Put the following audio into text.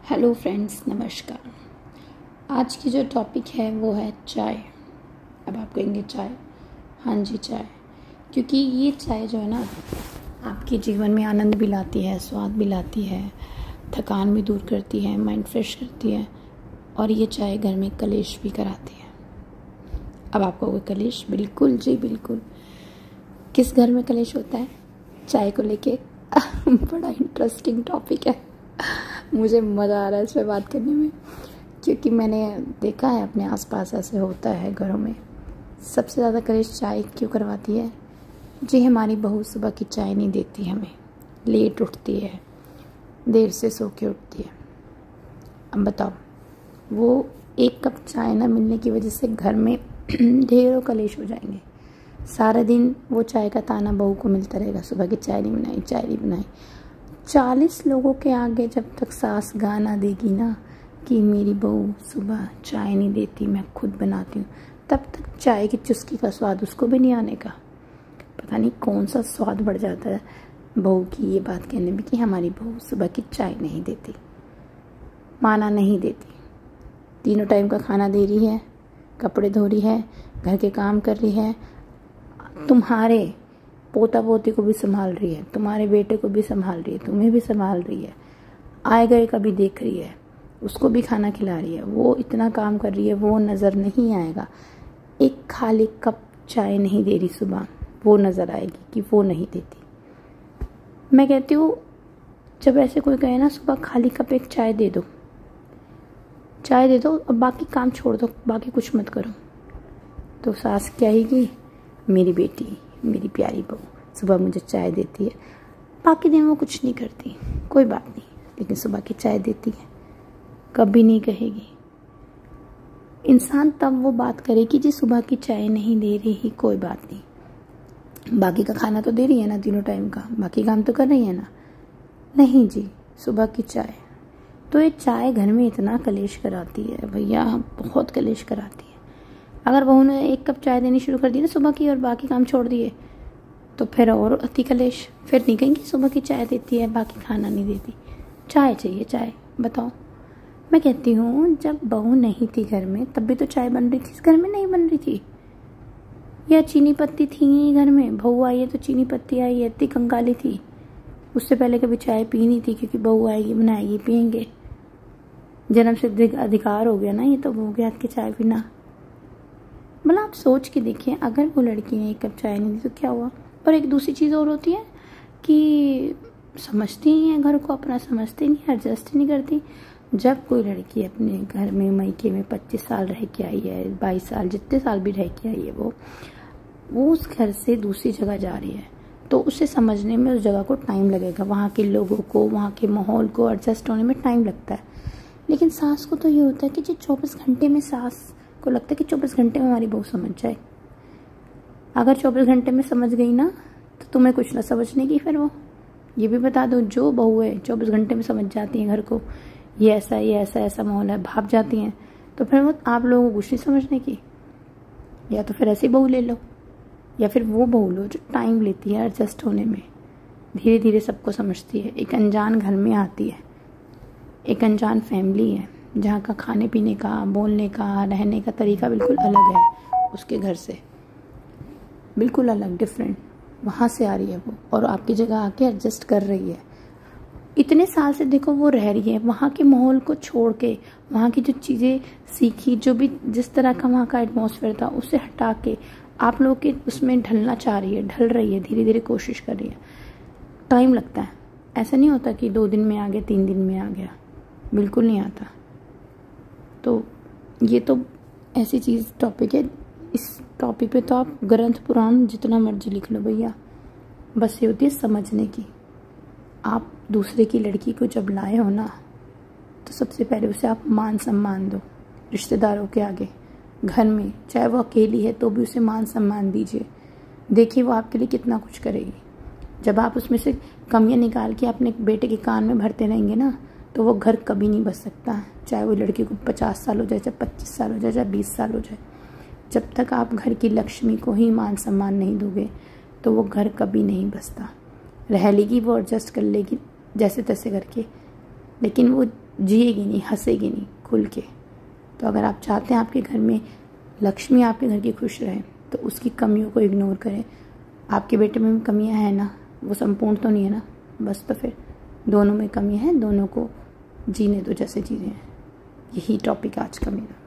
Hello friends, नमस्कार। आज की जो टॉपिक है वो है चाय। अब आप कहेंगे चाय? हाँ जी, चाय। क्योंकि ये चाय जो है ना, आपके जीवन में आनंद भी लाती है, स्वाद भी लाती है, थकान भी दूर करती है, माइंड फ्रेश करती है। और ये चाय घर में कलेश भी कराती है। अब आपको कोई कलेश? बिल्कुल जी, बिल्कुल। किस घर में कलेश होता है चाय को लेके? बड़ा इंटरेस्टिंग टॉपिक है। मुझे मज़ा आ रहा है इस पर बात करने में, क्योंकि मैंने देखा है अपने आसपास ऐसे होता है घरों में। सबसे ज़्यादा कलेश चाय क्यों करवाती है? जी, हमारी बहू सुबह की चाय नहीं देती हमें, लेट उठती है, देर से सो के उठती है। अब बताओ, वो एक कप चाय ना मिलने की वजह से घर में ढेरों कलेश हो जाएंगे। सारा दिन वो चाय का ताना बहू को मिलता रहेगा, सुबह की चाय नहीं बनाई, चाय नहीं बनाई। 40 लोगों के आगे जब तक सास गाना देगी ना कि मेरी बहू सुबह चाय नहीं देती, मैं खुद बनाती हूँ, तब तक चाय की चुस्की का स्वाद उसको भी नहीं आने का। पता नहीं कौन सा स्वाद बढ़ जाता है बहू की ये बात कहने में कि हमारी बहू सुबह की चाय नहीं देती, माना नहीं देती, तीनों टाइम का खाना दे रही है, कपड़े धो रही है, घर के काम कर रही है, तुम्हारे पोता पोती को भी संभाल रही है, तुम्हारे बेटे को भी संभाल रही है, तुम्हें भी संभाल रही है, आए गए का भी देख रही है, उसको भी खाना खिला रही है। वो इतना काम कर रही है, वो नज़र नहीं आएगा। एक खाली कप चाय नहीं दे रही सुबह, वो नज़र आएगी कि वो नहीं देती। मैं कहती हूँ, जब ऐसे कोई कहे ना सुबह खाली कप एक चाय दे दो, चाय दे दो और बाकी काम छोड़ दो, बाकी कुछ मत करो, तो सास क्या कहेगी? मेरी बेटी, मेरी प्यारी बहू सुबह मुझे चाय देती है, बाकी दिन वो कुछ नहीं करती, कोई बात नहीं, लेकिन सुबह की चाय देती है। कभी नहीं कहेगी। इंसान तब वो बात करेगी जी सुबह की चाय नहीं दे रही, कोई बात नहीं, बाकी का खाना तो दे रही है ना, तीनों टाइम का, बाकी काम तो कर रही है ना। नहीं जी, सुबह की चाय। तो ये चाय घर में इतना कलेश कराती है भैया, बहुत कलेश कराती है। अगर बहू ने एक कप चाय देनी शुरू कर दी ना सुबह की और बाकी काम छोड़ दिए, तो फिर और अति कलेश। फिर नहीं कहेंगी सुबह की चाय देती है, बाकी खाना नहीं देती, चाय चाहिए चाय। बताओ, मैं कहती हूँ जब बहू नहीं थी घर में तब भी तो चाय बन रही थी, इस घर में नहीं बन रही थी। या चीनी पत्ती थी घर में, बहू आई है तो चीनी पत्ती आई है, इतनी कंगाली थी। उससे पहले कभी चाय पी नहीं थी, क्योंकि बहू आएगी, बनाएगी, पियेंगे। जन्म से अधिकार हो गया ना ये, तो बहू के हाथ की चाय पीना। मतलब आप सोच के देखिए, अगर वो लड़की ने एक कप चाय नहीं दी तो क्या हुआ। और एक दूसरी चीज़ और होती है कि समझती ही है घर को अपना, समझती नहीं, एडजस्ट नहीं करती। जब कोई लड़की अपने घर में मायके में 25 साल रह के आई है, 22 साल, जितने साल भी रह के आई है, वो उस घर से दूसरी जगह जा रही है, तो उसे समझने में उस जगह को टाइम लगेगा, वहाँ के लोगों को, वहाँ के माहौल को एडजस्ट होने में टाइम लगता है। लेकिन सास को तो ये होता है कि जो 24 घंटे में, सास को लगता है कि 24 घंटे में हमारी बहू समझ जाए। अगर 24 घंटे में समझ गई ना, तो तुम्हें कुछ ना समझने की। फिर वो ये भी बता दो, जो बहू है 24 घंटे में समझ जाती है घर को, ये ऐसा, ये ऐसा ऐसा माहौल है, भाप जाती हैं, तो फिर वो आप लोगों को कुछ नहीं समझने की। या तो फिर ऐसी बहू ले लो, या फिर वो बहू लो जो टाइम लेती है एडजस्ट होने में, धीरे धीरे सबको समझती है। एक अनजान घर में आती है, एक अनजान फैमिली है, जहाँ का खाने पीने का, बोलने का, रहने का तरीका बिल्कुल अलग है उसके घर से, बिल्कुल अलग, डिफरेंट। वहाँ से आ रही है वो और आपकी जगह आके एडजस्ट कर रही है। इतने साल से देखो वो रह रही है, वहाँ के माहौल को छोड़ के, वहाँ की जो चीज़ें सीखी, जो भी जिस तरह का वहाँ का एटमॉस्फेयर था, उसे हटा के आप लोग के उसमें ढलना चाह रही है, ढल रही है, धीरे धीरे कोशिश कर रही है। टाइम लगता है, ऐसा नहीं होता कि 2 दिन में आ गया, 3 दिन में आ गया, बिल्कुल नहीं आता। तो ये तो ऐसी चीज़ टॉपिक है, इस टॉपिक पे तो आप ग्रंथ पुराण जितना मर्जी लिख लो भैया, बस ये होती है समझने की। आप दूसरे की लड़की को जब लाए हो ना, तो सबसे पहले उसे आप मान सम्मान दो, रिश्तेदारों के आगे, घर में, चाहे वो अकेली है तो भी उसे मान सम्मान दीजिए। देखिए वो आपके लिए कितना कुछ करेगी। जब आप उसमें से कमियां निकाल के अपने बेटे के कान में भरते रहेंगे ना, तो वो घर कभी नहीं बच सकता, चाहे वो लड़की को 50 साल हो जाए, चाहे 25 साल हो जाए, चाहे 20 साल हो जाए। जब तक आप घर की लक्ष्मी को ही मान सम्मान नहीं दोगे, तो वो घर कभी नहीं बसता। रह लेगी वो, एडजस्ट कर लेगी जैसे तैसे करके, लेकिन वो जिएगी नहीं, हंसेगी नहीं खुल के। तो अगर आप चाहते हैं आपके घर में लक्ष्मी आपके घर की खुश रहे तो उसकी कमियों को इग्नोर करें। आपके बेटे में भी कमियां हैं ना, वो संपूर्ण तो नहीं है ना, बस तो फिर दोनों में कमी है, दोनों को जीने दो जैसे जी रहे हैं। यही टॉपिक आज का मेरा।